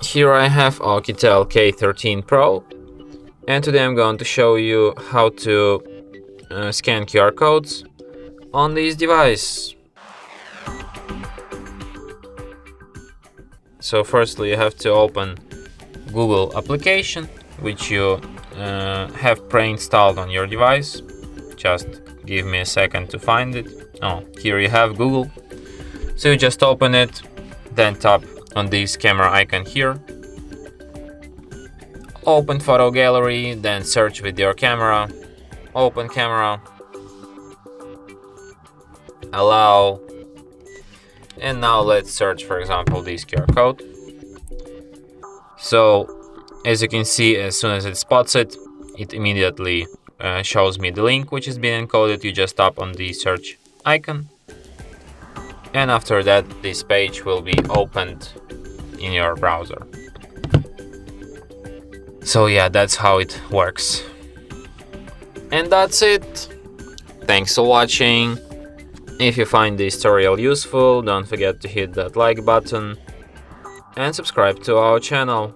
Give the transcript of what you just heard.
Here I have Oukitel K13 Pro, and today I'm going to show you how to scan QR codes on this device. So firstly you have to open Google application, which you have pre-installed on your device. Just give me a second to find it. Oh, here you have Google. So you just open it, then tap on this camera icon here. Open photo gallery, then search with your camera. Open camera. Allow. And now let's search, for example, this QR code. So as you can see, as soon as it spots it, it immediately shows me the link which is being encoded. You just tap on the search icon, and after that this page will be opened in your browser. So yeah, that's how it works. And that's it. Thanks for watching. If you find this tutorial useful, don't forget to hit that like button and subscribe to our channel.